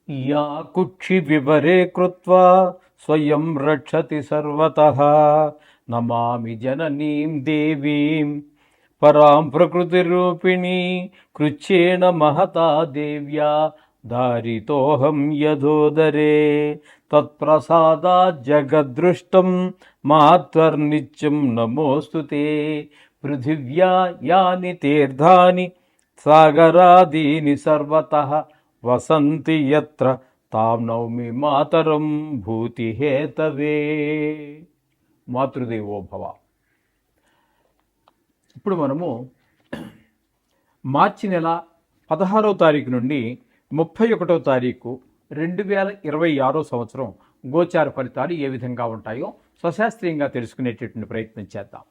या कुक्षि विवरे कृत्वा स्वयं रक्षति सर्वतः नमामि जननीं देवीं परां प्रकृतिरूपिणी कृच्छ्रेण महता देव्या धारितोऽहं यदोदरे तत्प्रसादात् जगद्दृष्टं महत्वर्नित्यं नमोऽस्तु ते पृथिव्या यानि तीर्थानि सागरादीनि सर्वतः వసంతి యత్ర తాం నౌమి మాతరం భూతిహేతవే. మాతృదేవో భవ. ఇప్పుడు మనము మార్చి నెల 16వ తారీఖు నుండి 31వ తారీఖు 2026 సంవత్సరం గోచార ఫలితాలు ఏ విధంగా ఉంటాయో స్వశాస్త్రీయంగా తెలుసుకునేటటువంటి ప్రయత్నం చేద్దాం.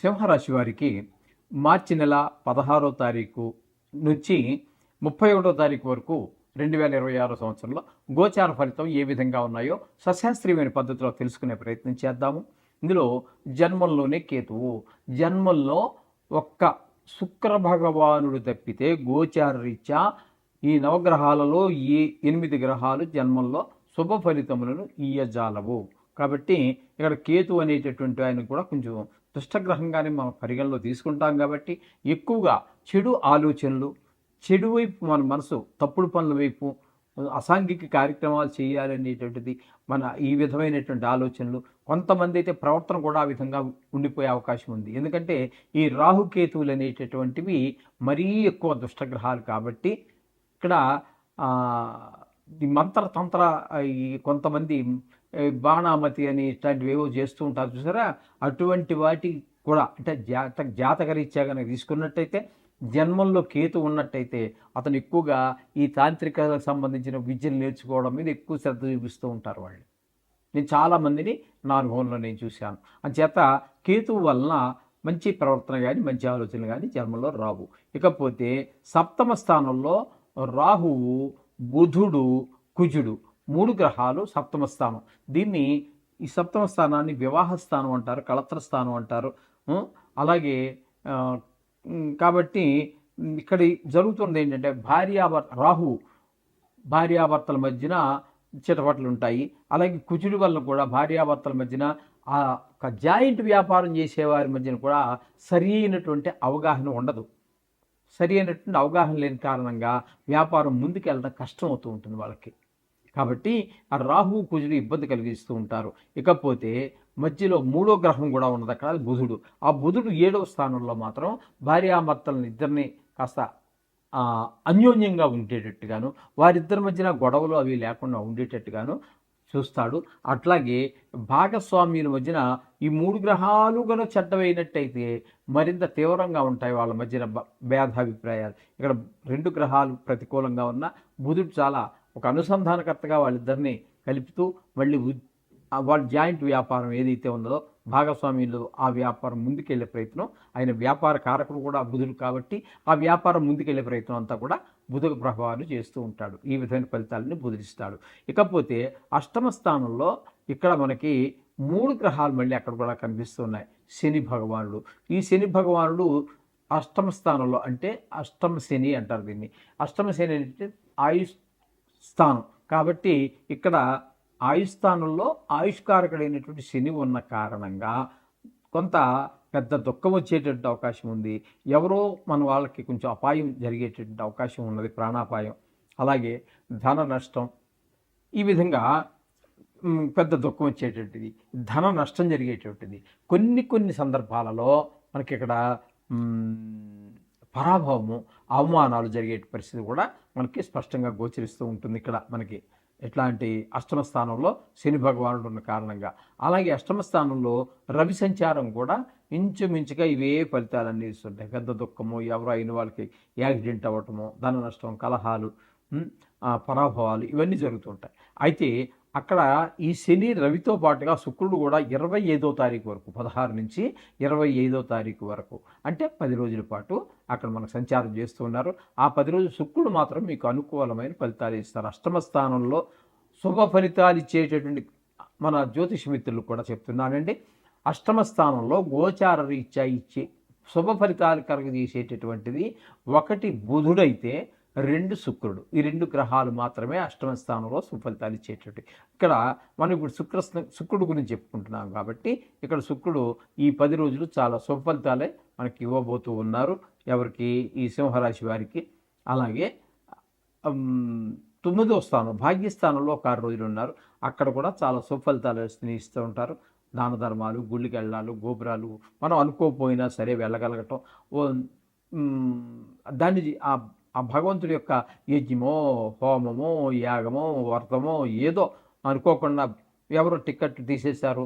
సింహరాశి వారికి మార్చి నెల 16వ తారీఖు నుంచి 31వ తారీఖు వరకు 2026 సంవత్సరంలో గోచార ఫలితం ఏ విధంగా ఉన్నాయో సశాస్త్రీయమైన పద్ధతిలో తెలుసుకునే ప్రయత్నం చేద్దాము. ఇందులో జన్మంలోనే కేతువు, జన్మంలో ఒక్క శుక్ర భగవానుడు తప్పితే గోచార రీత్యా ఈ నవగ్రహాలలో ఈ 8 గ్రహాలు జన్మంలో శుభ ఫలితములను ఇయ్యజాలవు. కాబట్టి ఇక్కడ కేతు అనేటటువంటి ఆయన కూడా కొంచెం దుష్టగ్రహంగానే మనం పరిగణలో తీసుకుంటాం. కాబట్టి ఎక్కువగా చెడు ఆలోచనలు, చెడు వైపు మన మనసు తప్పుడు పనుల వైపు, అసాంఘిక కార్యక్రమాలు చేయాలనేటువంటిది మన ఈ విధమైనటువంటి ఆలోచనలు, కొంతమంది అయితే ప్రవర్తన కూడా ఆ విధంగా ఉండిపోయే అవకాశం ఉంది. ఎందుకంటే ఈ రాహుకేతువులు అనేటటువంటివి మరీ ఎక్కువ దుష్టగ్రహాలు. కాబట్టి ఇక్కడ ఈ మంత్రతంత్ర ఈ కొంతమంది బాణామతి అని ఇట్లాంటివి ఏవో చేస్తూ ఉంటారు చూసారా, అటువంటి వాటి కూడా అంటే జాతకరీత్యా కనుక తీసుకున్నట్టయితే జన్మంలో కేతు ఉన్నట్టయితే అతను ఎక్కువగా ఈ తాంత్రికలకు సంబంధించిన విద్యలు నేర్చుకోవడం మీద ఎక్కువ శ్రద్ధ చూపిస్తూ ఉంటారు వాళ్ళు. నేను చాలామందిని నా అనుభవంలో నేను చూశాను. అంచేత కేతువు వలన మంచి ప్రవర్తన కానీ మంచి ఆలోచనలు కానీ జన్మంలో రావు. ఇకపోతే సప్తమ స్థానంలో రాహువు, బుధుడు, కుజుడు 3 గ్రహాలు సప్తమ స్థానం. దీన్ని ఈ సప్తమ స్థానాన్ని వివాహ స్థానం అంటారు, కళత్ర స్థానం అంటారు. అలాగే కాబట్టి ఇక్కడ జరుగుతుంది ఏంటంటే రాహు భార్యాభర్తల మధ్యన చిటపట్లు ఉంటాయి. అలాగే కుజుడి వల్ల కూడా భార్యాభర్తల మధ్యన ఆ జాయింట్ వ్యాపారం చేసేవారి మధ్యన కూడా సరి అయినటువంటి అవగాహన ఉండదు. సరి అయినటువంటి అవగాహన లేని కారణంగా వ్యాపారం ముందుకెళ్ళడం కష్టం అవుతూ ఉంటుంది వాళ్ళకి. కాబట్టి ఆ రాహు కుజుడు ఇబ్బంది కలిగిస్తూ ఉంటారు. ఇకపోతే మధ్యలో 3వ గ్రహం కూడా ఉన్నది అక్కడ, బుధుడు. ఆ బుధుడు 7వ స్థానంలో మాత్రం భార్యాభర్తలను ఇద్దరిని కాస్త అన్యోన్యంగా ఉండేటట్టుగాను, వారిద్దరి మధ్యన గొడవలు అవి లేకుండా ఉండేటట్టుగాను చూస్తాడు. అట్లాగే భాగస్వామ్యుల మధ్యన ఈ 3 గ్రహాలు కనుక చెడ్డవైనట్టయితే మరింత తీవ్రంగా ఉంటాయి వాళ్ళ మధ్యన భేదాభిప్రాయాలు. ఇక్కడ 2 గ్రహాలు ప్రతికూలంగా ఉన్న బుధుడు చాలా ఒక అనుసంధానకర్తగా వాళ్ళిద్దరిని కలుపుతూ మళ్ళీ వాళ్ళ జాయింట్ వ్యాపారం ఏదైతే ఉందో భాగస్వామ్యులు ఆ వ్యాపారం ముందుకెళ్లే ప్రయత్నం, ఆయన వ్యాపార కారకుడు కూడా బుధుడు కాబట్టి ఆ వ్యాపారం ముందుకెళ్లే ప్రయత్నం అంతా కూడా బుధ ప్రభావాలు చేస్తూ ఉంటాడు. ఈ విధమైన ఫలితాలని బుధిస్తాడు. ఇకపోతే అష్టమ స్థానంలో ఇక్కడ మనకి 3 గ్రహాలు మళ్ళీ అక్కడ కూడా కనిపిస్తున్నాయి. శని భగవానుడు, ఈ శని భగవానుడు అష్టమ స్థానంలో, అంటే అష్టమ శని అంటారు దీన్ని. అష్టమ శని అంటే ఆయుష్ స్థానం కాబట్టి ఇక్కడ ఆయుస్థానంలో ఆయుష్కారకుడైనటువంటి శని ఉన్న కారణంగా కొంత పెద్ద దుఃఖం వచ్చేటటువంటి అవకాశం ఉంది. ఎవరో మన వాళ్ళకి కొంచెం అపాయం జరిగేటటువంటి అవకాశం ఉన్నది, ప్రాణాపాయం, అలాగే ధన నష్టం, ఈ విధంగా పెద్ద దుఃఖం వచ్చేటటువంటిది, ధన నష్టం జరిగేటటువంటిది. కొన్ని సందర్భాలలో మనకి ఇక్కడ పరాభవము, అవమానాలు జరిగే పరిస్థితి కూడా మనకి స్పష్టంగా గోచరిస్తూ ఉంటుంది. ఇక్కడ మనకి ఎట్లాంటి అష్టమ స్థానంలో శని భగవానుడు ఉన్న కారణంగా. అలాగే అష్టమ స్థానంలో రవి సంచారం కూడా ఇంచుమించుగా ఇవే ఫలితాలన్నీ ఇస్తుంటాయి. పెద్ద దుఃఖము, ఎవరో అయిన వాళ్ళకి యాక్సిడెంట్ అవ్వటము, ధన నష్టం, కలహాలు, పరాభవాలు ఇవన్నీ జరుగుతుంటాయి. అయితే అక్కడ ఈ శని రవితో పాటుగా శుక్రుడు కూడా 25వ తారీఖు వరకు, 16 నుంచి 25వ తారీఖు వరకు, అంటే 10 రోజుల పాటు అక్కడ మనకు సంచారం చేస్తూ ఉన్నారు. ఆ 10 రోజులు శుక్రుడు మాత్రం మీకు అనుకూలమైన ఫలితాలు ఇస్తారు. అష్టమ స్థానంలో శుభ ఫలితాలు ఇచ్చేటటువంటి మన జ్యోతిష మిత్రులు కూడా చెప్తున్నానండి. అష్టమ స్థానంలో గోచార రీత్యా ఇచ్చే శుభ ఫలితాలు కలుగజేసేటటువంటిది ఒకటి బుధుడైతే, 2 శుక్రుడు. ఈ 2 గ్రహాలు మాత్రమే అష్టమ స్థానంలో సుఫలితాలు ఇచ్చేటట్టు. ఇక్కడ మనం ఇప్పుడు శుక్రుడు గురించి చెప్పుకుంటున్నాం కాబట్టి ఇక్కడ శుక్రుడు ఈ 10 రోజులు చాలా సుఫలితాలే మనకి ఇవ్వబోతూ ఉన్నారు. ఎవరికి? ఈ సింహరాశి వారికి. అలాగే 9వ స్థానం భాగ్యస్థానంలో ఒక 6 రోజులు ఉన్నారు. అక్కడ కూడా చాలా సుఫలితాలు ఇస్తూ ఉంటారు. దాన ధర్మాలు, గుళ్ళకి వెళ్ళాలు, గోపురాలు మనం అనుకోకపోయినా సరే వెళ్ళగలగటం, దాన్ని ఆ భగవంతుడి యొక్క యజ్ఞమో, హోమమో, యాగమో, వ్రతమో ఏదో అనుకోకుండా ఎవరో టికెట్ తీసేశారు,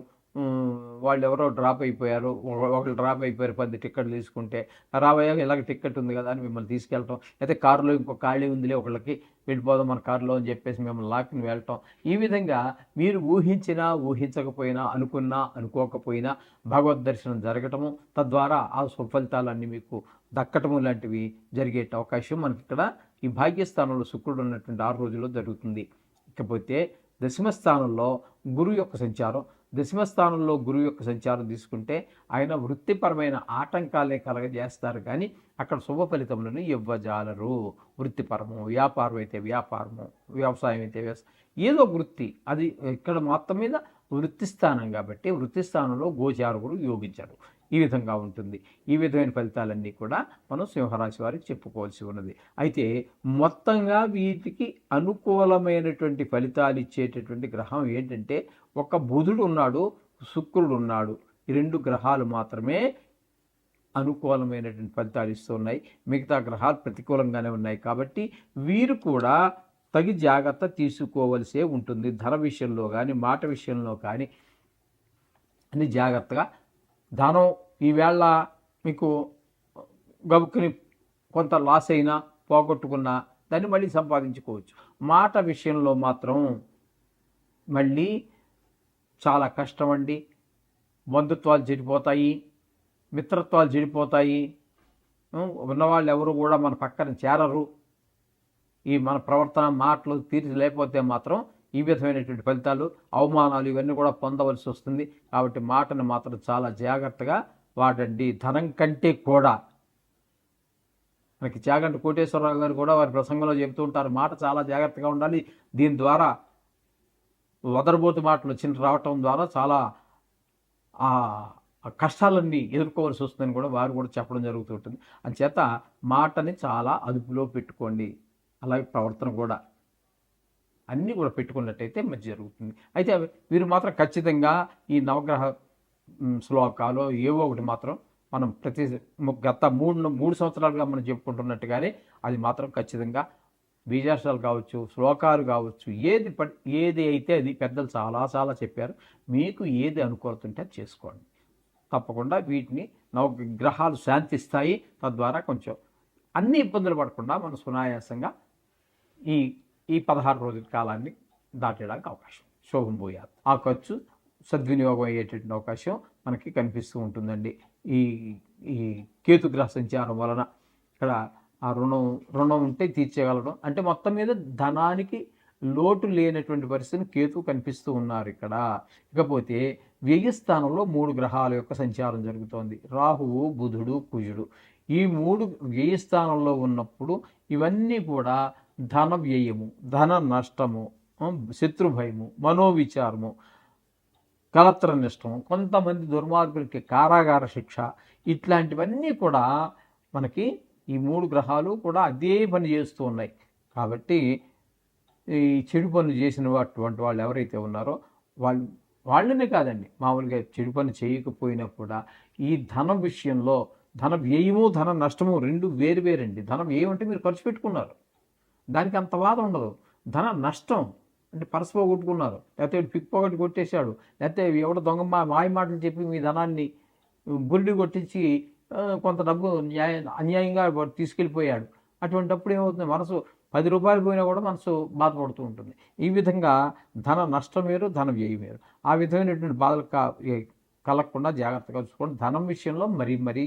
వాళ్ళు ఎవరో డ్రాప్ అయిపోయారు, ఒకళ్ళు డ్రాప్ అయిపోయారు 10 టికెట్లు తీసుకుంటే, రాబోయే ఇలాగ టికెట్ ఉంది కదా అని మిమ్మల్ని తీసుకెళ్ళటం, అయితే కారులో ఇంకో ఖాళీ ఉందిలే ఒకళ్ళకి వెళ్ళిపోదాం మన కారులో అని చెప్పేసి మిమ్మల్ని లాక్కుని వెళ్ళటం. ఈ విధంగా మీరు ఊహించినా ఊహించకపోయినా, అనుకున్నా అనుకోకపోయినా భగవద్ దర్శనం జరగటము, తద్వారా ఆ సుఫలితాలన్నీ మీకు దక్కటము లాంటివి జరిగే అవకాశం మనకి ఇక్కడ ఈ భాగ్యస్థానంలో శుక్రుడు ఉన్నటువంటి 6 రోజుల్లో జరుగుతుంది. ఇకపోతే దశమస్థానంలో గురువు యొక్క సంచారం. దశమస్థానంలో గురువు యొక్క సంచారం తీసుకుంటే ఆయన వృత్తిపరమైన ఆటంకాలే కలగజేస్తారు, కానీ అక్కడ శుభ ఫలితములను ఇవ్వజాలరు. వృత్తిపరము, వ్యాపారం అయితే వ్యాపారము, వ్యవసాయం అయితే వ్యవసాయం, ఏదో వృత్తి అది ఇక్కడ మొత్తం మీద వృత్తి స్థానం కాబట్టి వృత్తి స్థానంలో గోచారకుడు యోగించారు. ఈ విధంగా ఉంటుంది. ఈ విధమైన ఫలితాలన్నీ కూడా మనం సింహరాశి వారికి చెప్పుకోవాల్సి ఉన్నది. అయితే మొత్తంగా వీటికి అనుకూలమైనటువంటి ఫలితాలు ఇచ్చేటటువంటి గ్రహం ఏంటంటే ఒక బుధుడు ఉన్నాడు, శుక్రుడు ఉన్నాడు. ఈ 2 గ్రహాలు మాత్రమే అనుకూలమైనటువంటి ఫలితాలు ఇస్తున్నాయి. మిగతా గ్రహాలు ప్రతికూలంగానే ఉన్నాయి. కాబట్టి వీరు కూడా తగి జాగ్రత్త తీసుకోవలసే ఉంటుంది. ధన విషయంలో కానీ, మాట విషయంలో కానీ అన్ని జాగ్రత్తగా. ధనం ఈవేళ మీకు గబుక్కుని కొంత లాస్ అయినా, పోగొట్టుకున్నా దాన్ని మళ్ళీ సంపాదించుకోవచ్చు. మాట విషయంలో మాత్రం మళ్ళీ చాలా కష్టం అండి. బంధుత్వాలు చెడిపోతాయి, మిత్రత్వాలు చెడిపోతాయి, ఉన్నవాళ్ళు ఎవరు కూడా మన పక్కన చేరరు. ఈ మన ప్రవర్తన, మాటలు తీర్చి లేకపోతే మాత్రం ఈ విధమైనటువంటి ఫలితాలు, అవమానాలు ఇవన్నీ కూడా పొందవలసి వస్తుంది. కాబట్టి మాటను మాత్రం చాలా జాగ్రత్తగా వాడండి. ధనం కంటే కూడా మనకి చాగంటి కోటేశ్వరరావు గారు కూడా వారి ప్రసంగంలో చెబుతూ ఉంటారు, మాట చాలా జాగ్రత్తగా ఉండాలి. దీని ద్వారా వదరబోతు మాటలు రావటం ద్వారా చాలా కష్టాలన్నీ ఎదుర్కోవాల్సి వస్తుందని కూడా వారు కూడా చెప్పడం జరుగుతుంటుంది. అందుచేత మాటని చాలా అదుపులో పెట్టుకోండి. అలాగే ప్రవర్తన కూడా అన్నీ కూడా పెట్టుకున్నట్టయితే మంచి జరుగుతుంది. అయితే వీరు మాత్రం ఖచ్చితంగా ఈ నవగ్రహ శ్లోకాలు ఏవో ఒకటి మాత్రం మనం గత 3 సంవత్సరాలుగా మనం చెప్పుకుంటున్నట్టుగానే అది మాత్రం ఖచ్చితంగా బీజాక్షరాలు కావచ్చు, శ్లోకాలు కావచ్చు, ఏది అయితే అది పెద్దలు చాలా చాలా చెప్పారు. మీకు ఏది అనుకూలత ఉంటే అది చేసుకోండి. తప్పకుండా వీటిని నవగ్రహాలు శాంతిస్తాయి. తద్వారా కొంచెం అన్ని ఇబ్బందులు పడకుండా మనం సునాయాసంగా ఈ 16 రోజుల కాలాన్ని దాటడానికి అవకాశం. శోభం పోయారు. ఆ ఖర్చు సద్వినియోగం అయ్యేటటువంటి అవకాశం మనకి కనిపిస్తూ ఉంటుందండి. ఈ కేతుగ్రహ సంచారం వలన ఇక్కడ ఆ రుణం ఉంటే తీర్చేయగలడం, అంటే మొత్తం మీద ధనానికి లోటు లేనటువంటి పరిస్థితిని కేతు కనిపిస్తూ ఉన్నారు ఇక్కడ. ఇకపోతే వ్యయ స్థానంలో 3 గ్రహాల యొక్క సంచారం జరుగుతోంది. రాహువు, బుధుడు, కుజుడు. ఈ 3 వ్యయ స్థానంలో ఉన్నప్పుడు ఇవన్నీ కూడా ధన వ్యయము, ధన నష్టము, శత్రుభయము, మనోవిచారము, కలత్ర నష్టము, కొంతమంది దుర్మార్గులకి కారాగార శిక్ష, ఇట్లాంటివన్నీ కూడా మనకి ఈ 3 గ్రహాలు కూడా అదే పని చేస్తూ ఉన్నాయి. కాబట్టి ఈ చెడు పనులు చేసిన అటువంటి వాళ్ళు ఎవరైతే ఉన్నారో వాళ్ళనే కాదండి, మామూలుగా చెడు పని చేయకపోయినా కూడా ఈ ధనం విషయంలో ధన వ్యయము, ధన నష్టము 2 వేరువేరండి. ధనం వ్యయం అంటే మీరు ఖర్చు పెట్టుకున్నారు, దానికి అంత వాదం ఉండదు. ధన నష్టం అంటే పరస పోగొట్టుకున్నారు, లేకపోతే పిక్ పాకెట్ కొట్టేశాడు, లేకపోతే ఎవడో దొంగ మాయ మాటలు చెప్పి మీ ధనాన్ని బురిడి కొట్టించి కొంత డబ్బు అన్యాయంగా తీసుకెళ్ళిపోయాడు. అటువంటిప్పుడు ఏమవుతుంది, మనసు 10 రూపాయలు పోయినా కూడా మనసు బాధపడుతూ ఉంటుంది. ఈ విధంగా ధన నష్టం వేరు, ధన వ్యయం వేరు. ఆ విధమైనటువంటి బాధలు కలగకుండా జాగ్రత్తగా చూసుకోండి. ధనం విషయంలో మరీ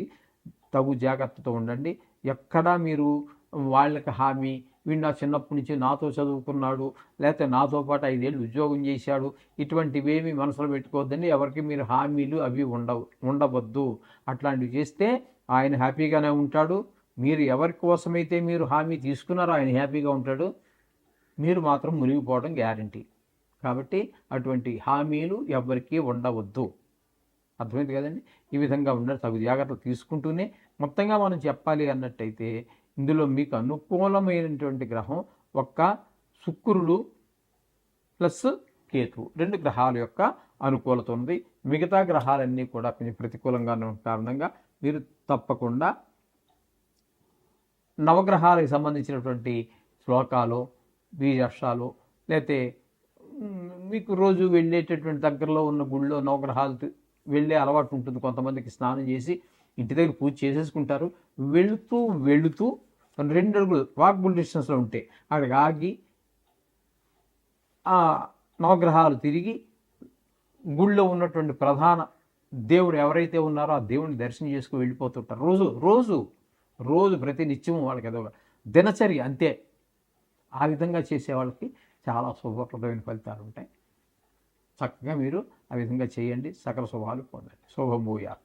తగు జాగ్రత్తతో ఉండండి. ఎక్కడా మీరు వాళ్ళకి హామీ, వీడు నా చిన్నప్పటి నుంచి నాతో చదువుకున్నాడు, లేకపోతే నాతో పాటు 5 ఏళ్ళు ఉద్యోగం చేశాడు, ఇటువంటివేమీ మనసులో పెట్టుకోవద్దని ఎవరికి మీరు హామీలు అవి ఉండవద్దు. అట్లాంటివి చేస్తే ఆయన హ్యాపీగానే ఉంటాడు, మీరు ఎవరి కోసమైతే మీరు హామీ తీసుకున్నారో ఆయన హ్యాపీగా ఉంటాడు, మీరు మాత్రం మునిగిపోవడం గ్యారంటీ. కాబట్టి అటువంటి హామీలు ఎవ్వరికీ ఉండవద్దు. అర్థమైంది కదండి. ఈ విధంగా ఉండాలి, తగు జాగ్రత్తలు తీసుకుంటూనే. మొత్తంగా మనం చెప్పాలి అన్నట్టయితే ఇందులో మీకు అనుకూలమైనటువంటి గ్రహం ఒక్క శుక్రుడు ప్లస్ కేతు, 2 గ్రహాల యొక్క అనుకూలత ఉంది. మిగతా గ్రహాలన్నీ కూడా కొంచెం ప్రతికూలంగా ఉన్న కారణంగా మీరు తప్పకుండా నవగ్రహాలకు సంబంధించినటువంటి శ్లోకాలు, బీజాక్షరాలు, లేకపోతే మీకు రోజు వెళ్ళేటటువంటి దగ్గరలో ఉన్న గుళ్ళో నవగ్రహాలు వెళ్ళే అలవాటు ఉంటుంది. కొంతమందికి స్నానం చేసి ఇంటి దగ్గర పూజ చేసేసుకుంటారు. వెళుతూ 2 అడుగులు వాక్బుల్ డిస్టెన్స్లో ఉంటే అక్కడికి ఆగి ఆ నవగ్రహాలు తిరిగి గుళ్ళో ఉన్నటువంటి ప్రధాన దేవుడు ఎవరైతే ఉన్నారో ఆ దేవుడిని దర్శనం చేసుకుని వెళ్ళిపోతుంటారు. రోజు ప్రతి నిత్యము వాళ్ళకి ఏదో దినచర్య అంతే. ఆ విధంగా చేసే వాళ్ళకి చాలా శుభప్రదమైన ఫలితాలు ఉంటాయి. చక్కగా మీరు ఆ విధంగా చేయండి, సకల శుభాలు పొందండి. శుభమూయాలు.